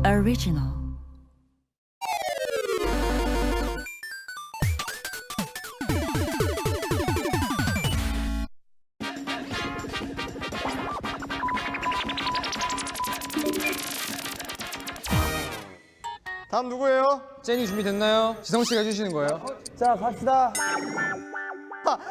Original. 다음 누구예요? 제니 준비됐나요? 지성 씨가 해주시는 거예요. 자, 갑시다.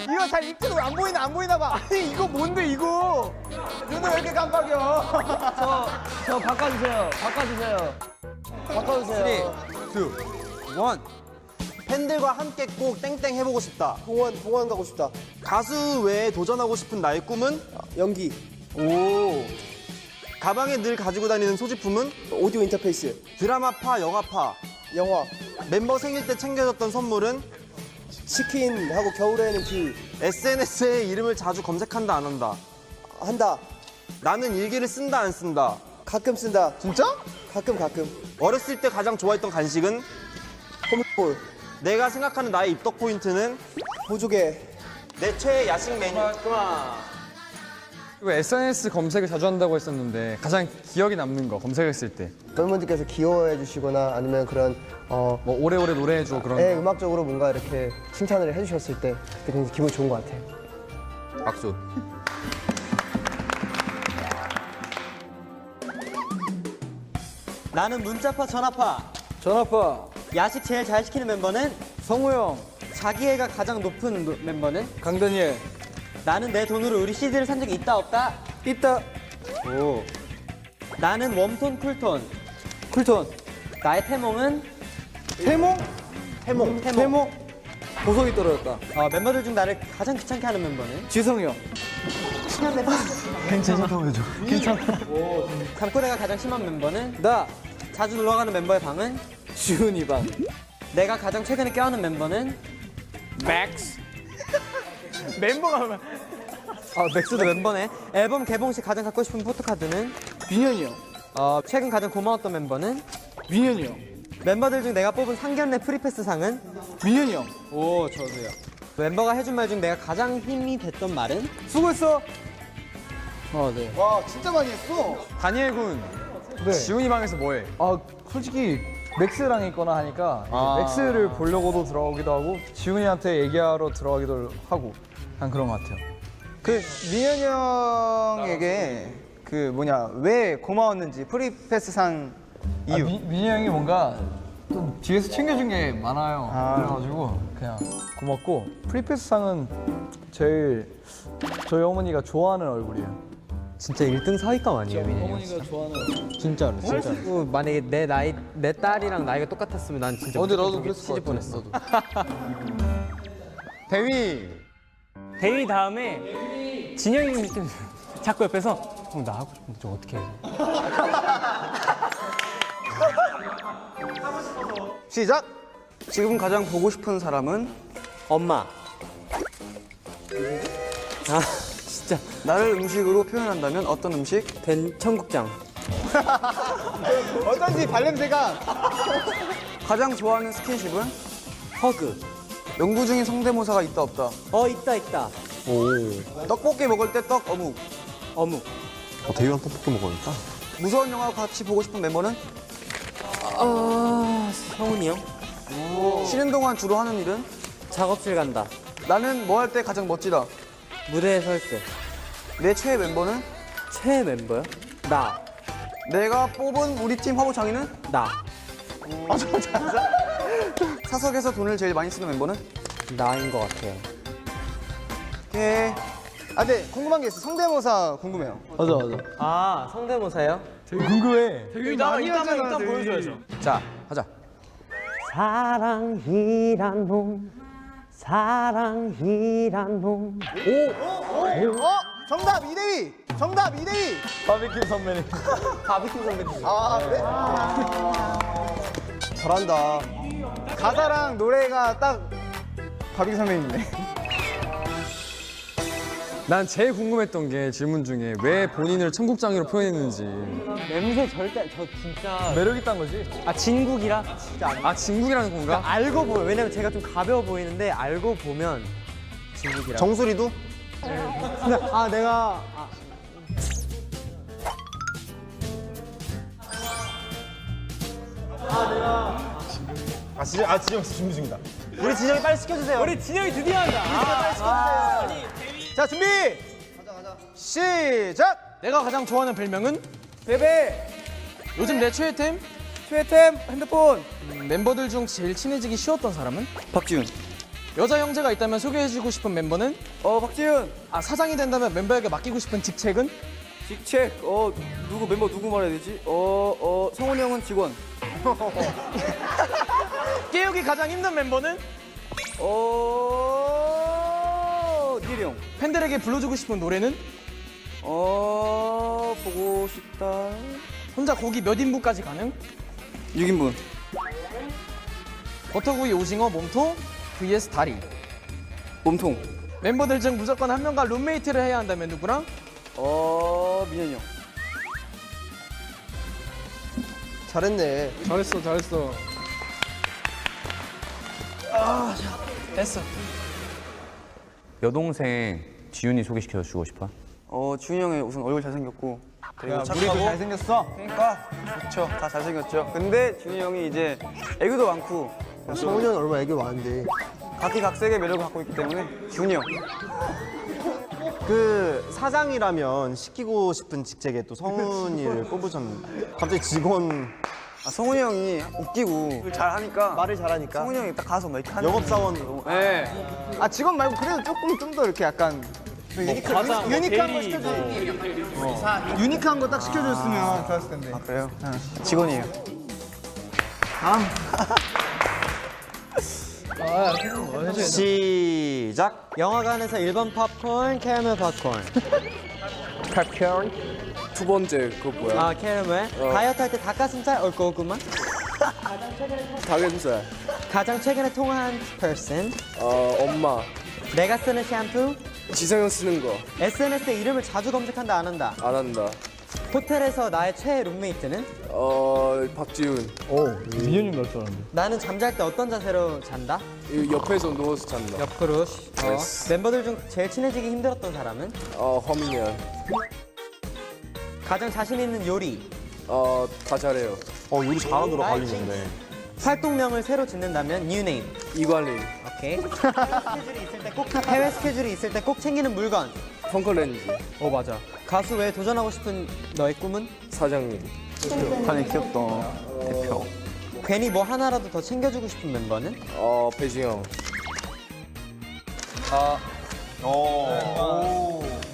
이거 잘 입지도 안 보이나 봐. 아니, 이거 뭔데, 이거? 눈을 왜 이렇게 깜빡여? 저 바꿔주세요. 3, 2, 1. 팬들과 함께 꼭 땡땡 해보고 싶다. 공원 가고 싶다. 가수 외에 도전하고 싶은 나의 꿈은? 연기, 오. 가방에 늘 가지고 다니는 소지품은? 오디오 인터페이스, 드라마파, 영화파. 영화, 멤버 생일 때 챙겨줬던 선물은? 치킨하고 겨울에는 귤. SNS에 이름을 자주 검색한다, 안 한다? 한다. 나는 일기를 쓴다, 안 쓴다? 가끔 쓴다. 진짜? 가끔. 어렸을 때 가장 좋아했던 간식은? 홈볼, 내가 생각하는 나의 입덕 포인트는? 보조개, 내 최애 야식 메뉴. 그리고 SNS 검색을 자주 한다고 했었는데 가장 기억에 남는 거 검색했을 때 팬분들께서 귀여워해 주시거나 아니면 그런 뭐 오래오래 노래해줘 그런 거. 음악적으로 뭔가 이렇게 칭찬을 해주셨을 때 그때 굉장히 기분 좋은 것 같아요. 박수. 나는 문자파 전화파. 야식 제일 잘 시키는 멤버는 성우 형, 자기애가 가장 높은 멤버는 강다니엘. 나는 내 돈으로 우리 CD를 산 적이 있다 없다. 있다. 오. 나는 웜톤 쿨톤. 쿨톤. 나의 태몽은 태몽. 보석이 떨어졌다. 멤버들 중 나를 가장 귀찮게 하는 멤버는 지성이 형. 잠꼬대가 가장 심한 멤버는 나. 자주 놀러가는 멤버의 방은 지훈이 방. 내가 가장 최근에 껴안은 멤버는 맥스. 맥스도 멤버네. 앨범 개봉 시 가장 갖고 싶은 포토카드는 민현이 형. 최근 가장 고마웠던 멤버는 민현이 형. 멤버들 중 내가 뽑은 상견례 프리패스 상은 민현이 형. 오 저도요. 멤버가 해준 말 중 내가 가장 힘이 됐던 말은 수고했어. 네. 와, 진짜 많이 했어. 다니엘 군 지훈이 방에서 뭐해? 솔직히 맥스랑 있거나 하니까 아. 맥스를 보려고도 들어가기도 하고 지훈이한테 얘기하러 들어가기도 하고 한 그런 것 같아요. 그 민현이 형에게 왜 고마웠는지 프리패스상 이유. 민희 형이 뭔가 좀 뒤에서 챙겨준 게 많아요. 그래가지고 그냥 고맙고 프리패스상은 제일 저희 어머니가 좋아하는 얼굴이에요. 진짜 1등 사위감 아니에요, 민현이 형? 어머니가 좋아하는. 진짜로. 만약에 내 딸이랑 나이가 똑같았으면 난 진짜 근데 나도 무조건 그랬을 시집 것 같아. 보냈어. 대위. 대위 다음에 진영이 형이 자꾸 옆에서 나 하고 싶은데 저 어떻게 해야 돼? 시작. 지금 가장 보고 싶은 사람은? 엄마. 진짜. 나를 음식으로 표현한다면 어떤 음식? 청국장. 어쩐지 발냄새가. 가장 좋아하는 스킨십은? 허그. 연구 중인 성대모사가 있다 없다. 있다. 떡볶이 먹을 때 떡 어묵. 어묵. 대위랑 떡볶이 먹으니까. 무서운 영화 같이 보고 싶은 멤버는? 성훈이 형. 쉬는 동안 주로 하는 일은? 작업실 간다. 나는 뭐 할 때 가장 멋지다. 무대에 설 때. 내 최애 멤버는? 최애 멤버요? 나. 내가 뽑은 우리 팀 화보장인은? 나. 사석에서 돈을 제일 많이 쓰는 멤버는? 나인 것 같아요. 오케이. 네, 궁금한 게 있어. 성대모사 궁금해요. 아, 성대모사요? 궁금해. 일단 보여줘야죠. 자 하자. 사랑이란 놈. 정답 이대휘. 바비킴 선배님. 바비큐 선배님. 그래? 잘한다. 가사랑 노래가 딱 바비킴 선배님이네. 난 제일 궁금했던 게 질문 중에 왜 본인을 청국장으로 표현했는지. 냄새 절대 저 진짜 매력 있다는 거지? 진국이라 진짜 아 진국이라는 건가? 알고 보여. 왜냐면 제가 좀 가벼워 보이는데 알고 보면 진국이라. 정수리도? 내가 진영 준비 중이다. 우리 진영이 빨리 시켜주세요. 우리 진영이 드디어 한다. 자, 준비. 가자. 시작. 내가 가장 좋아하는 별명은 베베. 요즘 내 최애템 최애템 핸드폰. 멤버들 중 제일 친해지기 쉬웠던 사람은 박지훈. 여자 형제가 있다면 소개해주고 싶은 멤버는 박지훈. 사장이 된다면 멤버에게 맡기고 싶은 직책은 직책. 누구 멤버 누구 말해야 되지? 성훈이 형은 직원. 깨우기 가장 힘든 멤버는 니리 형. 팬들에게 불러주고 싶은 노래는 보고 싶다. 혼자 고기 몇 인분까지 가능? 6인분. 버터구이 오징어 몸통 vs 다리. 몸통. 멤버들 중 무조건 한 명과 룸메이트를 해야 한다면 누구랑? 민현이 형. 잘했네. 잘했어. 됐어. 여동생 지윤이 소개시켜주고 싶어? 지훈이 형이 우선 얼굴 잘생겼고 그리고 우리도 잘생겼어. 그러니까 좋죠. 다 잘생겼죠. 근데 지훈이 형이 이제 애교도 많고 성훈이 형은 얼마나 애교 많은데. 각기각색의 매력을 갖고 있기 때문에 지훈이 형. 그 사장이라면 시키고 싶은 직책에 또 성훈이를 꼽으셨는데 갑자기 직원 성훈이 형이 웃기고 잘하니까 말을 잘하니까 성훈이 형이 딱 가서 막 이렇게 하는 영업사원으로 네. 직원 말고 그래도 좀 더 이렇게 약간 유니크한 거 시켜줘. 유니크한 거 딱 시켜줬으면 좋았을 텐데. 그래요? 직원이에요. 시작. 영화관에서 1번 팝콘, 캐러멜 팝콘. 두 번째 그거 뭐야? 캐러멜. 다이어트 할 때 닭가슴살 얼고구만. 닭가슴살. 가장 최근에 통화한 person. 엄마. 내가 쓰는 샴푸. 지성형 쓰는 거 안 SNS에 이름을 자주 검색한다 안 한다. 한다. 호텔에서 나의 최애 룸메이트는? 박지훈. 민현이 날 줄 알았는데. 나는 잠잘 때 어떤 자세로 잔다? 옆에서 누워서 잔다. 옆으로. 멤버들 중 제일 친해지기 힘들었던 사람은? 허민현. 가장 자신 있는 요리. 다 잘해요. 요리 잘하더라 관리인데. 활동명을 새로 짓는다면 new name. 이관리. 오케이. 해외 스케줄이 있을 때 꼭 챙기는 물건. 펑클렌즈. 맞아. 가수 외에 도전하고 싶은 너의 꿈은? 사장님. 아니 귀엽다. 대표. 괜히 뭐 하나라도 더 챙겨주고 싶은 멤버는? 배지영.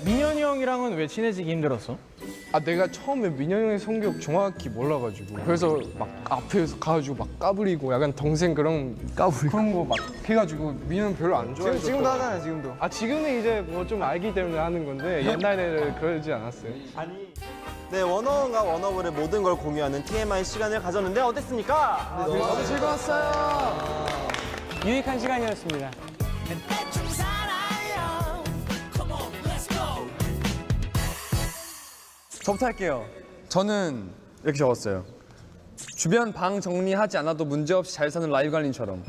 민현이 형이랑은 왜 친해지기 힘들었어? 내가 처음에 민현이 형의 성격 정확히 몰라가지고 그래서 막 앞에서 가가지고 막 까부리고 약간 동생 그런 거 막 해가지고 민현은 별로 안 좋아해서 지금도 하잖아요, 지금도. 지금은 이제 뭐 좀 알기 때문에 하는 건데 옛날에는 그러지 않았어요. 네, 워너원과 워너블의 모든 걸 공유하는 TMI 시간을 가졌는데 어땠습니까? 너무 즐거웠어요. 유익한 시간이었습니다. 저부터 할게요. 저는 이렇게 적었어요. 주변 방 정리하지 않아도 문제없이 잘 사는 라이브 관리인처럼.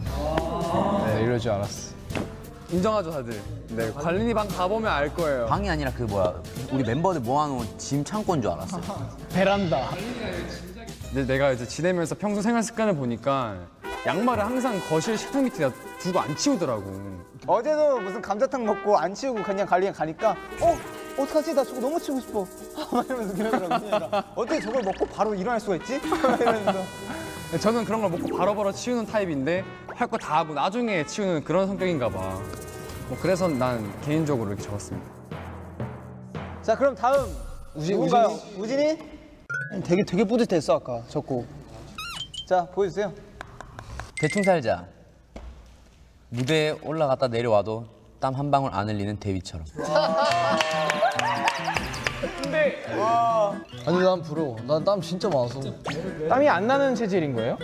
네, 이럴 줄 알았어. 인정하죠, 다들. 네, 관리니 방 가보면 알 거예요. 방이 아니라 그 뭐야 우리 멤버들 모아놓은 짐 창고인 줄 알았어. 베란다. 근데 내가 이제 지내면서 평소 생활 습관을 보니까 양말을 항상 거실 식탁 밑에 두고 안 치우더라고. 어제도 무슨 감자탕 먹고 안 치우고 그냥 관리가 가니까 어떡하지? 나 저거 너무 치우고 싶어. 막 이러면서 그러더라고. 민현이가. 어떻게 저걸 먹고 바로 일어날 수가 있지? 막 이러면서. 저는 그런 걸 먹고 바로바로 치우는 타입인데 할 거 다 하고 나중에 치우는 그런 성격인가 봐. 뭐 그래서 난 개인적으로 이렇게 적었습니다. 자, 그럼 다음 누군가요? 우진이? 되게 뿌듯했어 아까 적고. 자, 보여주세요. 대충 살자. 무대에 올라갔다 내려와도 땀 한 방울 안 흘리는 데뷔처럼. 아니 난 부러워. 난 땀 진짜 많아서. 땀이 안 나는 체질인 거예요?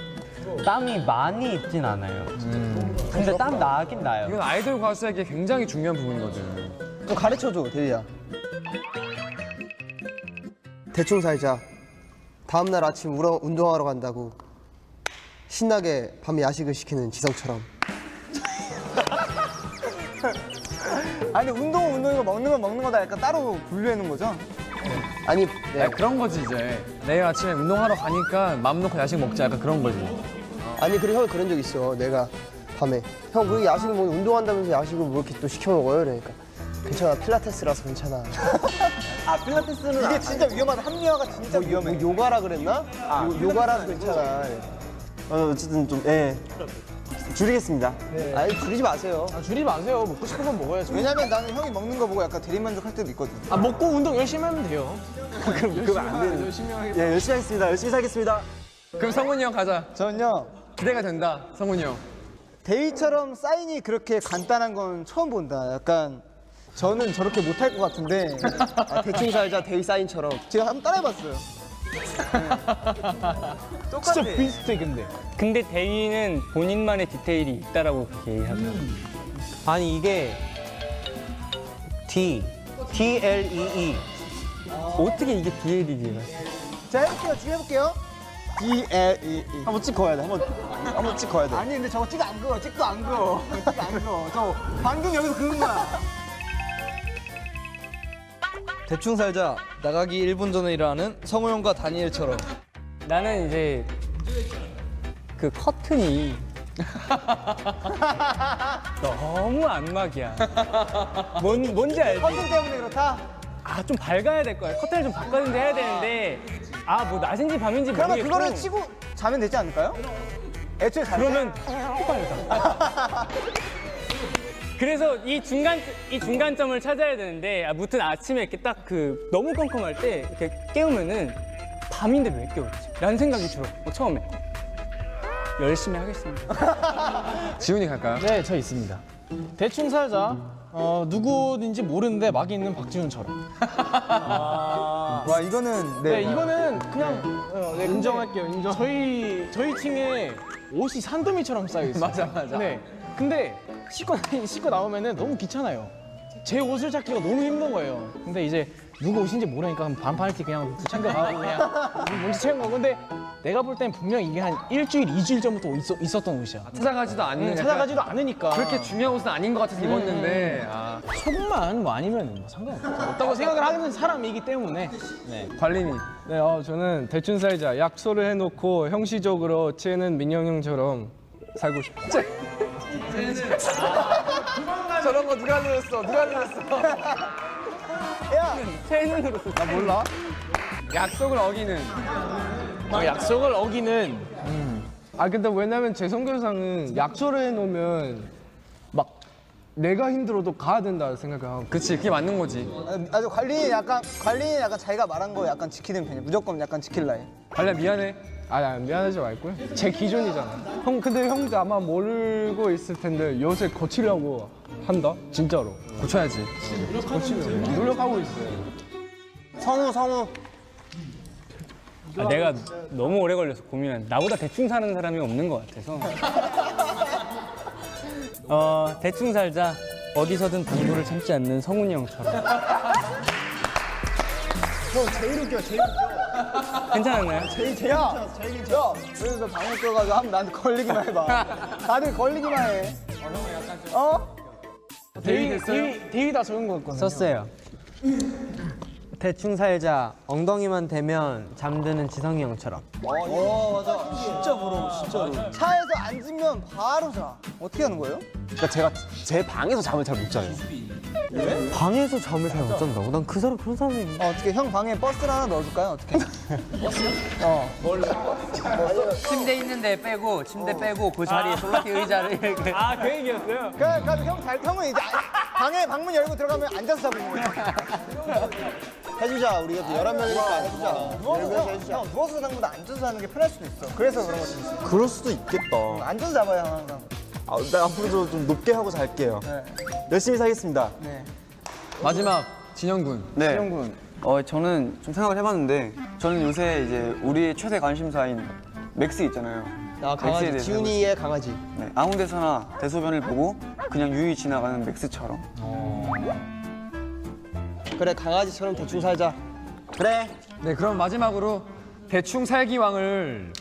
땀이 많이 있진 않아요. 근데 땀 나긴 나요. 이건 아이돌 가수에게 굉장히 중요한 부분이거든. 좀 가르쳐줘, 대리야. 대충 살자. 다음날 아침 운동하러 간다고 신나게 밤에 야식을 시키는 지성처럼. 아니, 운동은 운동이고 먹는 건 먹는 거다 약간 따로 분류해 놓은 거죠? 아니 네. 그런 거지 이제. 내일 아침에 운동하러 가니까 맘 놓고 야식 먹자. 약간 그런 거지. 아니 그리고 형이 그런 적 있어. 내가 밤에 형 그 야식을 뭐 운동한다면서 야식을 뭐 이렇게 또 시켜 먹어요. 그러니까 괜찮아 필라테스라서 괜찮아. 아 필라테스는 이게 진짜 위험하다. 합리화가 진짜 위험해. 뭐 요가라 그랬나? 요가라서 괜찮아. 어쨌든 좀 예. 줄이겠습니다. 네. 아니 줄이지 마세요. 줄이지 마세요. 먹고 싶은 건 먹어야죠. 왜냐면 나는 형이 먹는 거 보고 약간 대리만족할 때도 있거든. 먹고 운동 열심히 하면 돼요. 그거 안 되는. 예, 열심히 하겠습니다. 열심히 살겠습니다. 그럼 성훈이 형 가자. 저는요 기대가 된다. 성훈이 형. 데이처럼 사인이 그렇게 간단한 건 처음 본다. 약간 저는 저렇게 못할 것 같은데 대충 살자 데이 사인처럼. 제가 한번 따라해봤어요. 진짜 비슷해 근데. 근데 데이는 본인만의 디테일이 있다라고 그렇게 얘기하더라고요. 아니 이게 DLEE 어떻게 이게 DLE가? 자 해볼게요. 지금 해볼게요. DLEE. 한번 찍어야 돼. 한번 찍어야 돼. 아니 근데 저거 찍 안 그어. 찍도 안 그어. 찍 안 그어. 저 방금 여기서 그은 거야. 대충 살자 나가기 1분 전에 일어나는 성우 형과 다니엘처럼. 나는 이제 그 커튼이 너무 안막이야. 뭔지 알지? 커튼 때문에 그렇다. 아, 좀 밝아야 될 거야. 커튼을 좀 바꿔든지 해야 되는데 아, 뭐 낮인지 밤인지 그러면 모르겠고 그거를 치고 자면 되지 않을까요? 애초에 잘 그러면 빨다. 그래서 이 중간점을 찾아야 되는데 아무튼 아침에 이렇게 딱 그 너무 컴컴할 때 이렇게 깨우면은 밤인데 왜 깨웠지? 라는 생각이 들어. 처음에. 열심히 하겠습니다. 지훈이 갈까요? 네, 저 있습니다. 대충 살자. 누구인지 모르는데 막 있는 박지훈처럼. 와 이거는 네, 이거는 그냥 네, 인정할게요. 인정. 저희 팀에 옷이 산더미처럼 쌓여 있어요. 맞아. 네. 근데 씻고 나오면은 너무 귀찮아요. 제 옷을 찾기가 너무 힘든 거예요. 근데 이제 누구 옷인지 모르니까 반팔티 그냥 챙겨가고 그냥 뭔지 챙겨. 근데 내가 볼 땐 분명 이게 한 일주일, 2주일 전부터 있었던 옷이야. 찾아가지도 않는. 찾아가지도 않으니까. 그렇게 중요한 옷은 아닌 것 같아서 입었는데. 아, 속만 뭐 아니면 뭐 상관없다고 생각을 하는 사람이기 때문에. 네. 관리니. 네, 저는 대충 살자 약속을 해놓고 형식적으로 쟤는 민영 형처럼 살고 싶어. 저런 거 누가 들었어? 새 눈으로 나 몰라. 약속을 어기는. 약속을 어기는. 아 근데 왜냐면 제 성격상은 약속을 해놓으면 막 내가 힘들어도 가야 된다 생각하고. 그치, 그게 맞는 거지. 아주 관리는 약간 자기가 말한 거 약간 지키는 편이야. 무조건 약간 지킬라 해. 관리야 미안해. 아니 미안하지 말고요. 제 기준이잖아. 형 근데 형도 아마 모르고 있을 텐데 요새 고치려고 한다. 진짜로. 고쳐야지. 고치려고 노력하고 있어요. 성우. 아, 내가 너무 오래 걸려서 고민한. 나보다 대충 사는 사람이 없는 것 같아서. 대충 살자. 어디서든 당구를 참지 않는 성훈이 형처럼. 형 제일 웃겨. 괜찮았나요? 야, 그래서 방에 껴가지고 한번 나한테 걸리기만 해봐. 다들 걸리기만 해. 데이 다 적은 거였거든요. 썼어요. 대충 살자. 엉덩이만 대면 잠드는 지성이 형처럼. 맞아. 진짜 부러워, 진짜로. 차에서 앉으면 바로 자. 어떻게 하는 거예요? 그러니까 제가 제 방에서 잠을 잘 못 자요. 방에서 잠을 잘 못 잔다고? 난 그 사람 그런 사람이. 어떻게 형 방에 버스를 하나 넣어줄까요? 어떻게? 침대 있는데 빼고 침대 빼고 그 자리에 솔라티 의자를 이렇게. 아, 그 얘기였어요? 그러니까 형은 이제 방에 방문 열고 들어가면 앉아서 자고 있는 거야. 해주자. 우리가 또 11명이니까 해주자. 형 누워서 자는 것보다 앉아서 자는 게 편할 수도 있어. 그래서 그런 걸 수도 있어. 그럴 수도 있겠다. 앉아서 자봐요 항상. 나 앞으로 좀 높게 하고 잘게요. 네. 열심히 살겠습니다. 네. 마지막 진영 군. 네. 저는 좀 생각을 해봤는데 저는 요새 이제 우리의 최대 관심사인 맥스 있잖아요. 아 맥스에 강아지. 대해서 지훈이의 강아지. 네, 아무 데서나 대소변을 보고 그냥 유유히 지나가는 맥스처럼. 그래 강아지처럼 대충 살자. 그래. 네, 그럼 마지막으로 대충 살기왕을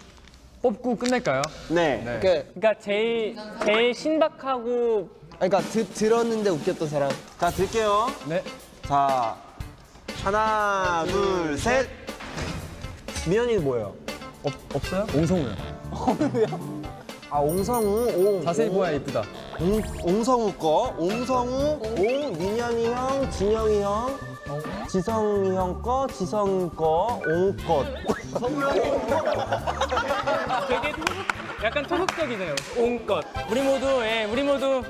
뽑고 끝낼까요? 네. 그러니까 제일 신박하고 그러니까 들었는데 웃겼던 사람. 자, 들게요. 네. 자, 하나, 둘, 셋. 민현이는 뭐예요? 없어요? 옹성우요. 아, 옹성우, 옹. 자세히 보아야 이쁘다. 옹성우 거, 옹성우, 옹, 민현이 형, 진영이 형, 지성이 형 거, 지성 거, 옹 것. 되게 약간 토속적이네요. 온것. 우리 모두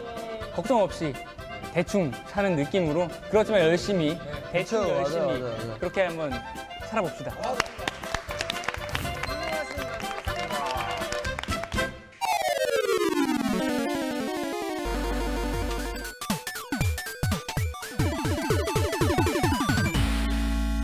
걱정 없이 대충 사는 느낌으로 그렇지만 열심히 대충 열심히 그렇게 한번 살아봅시다.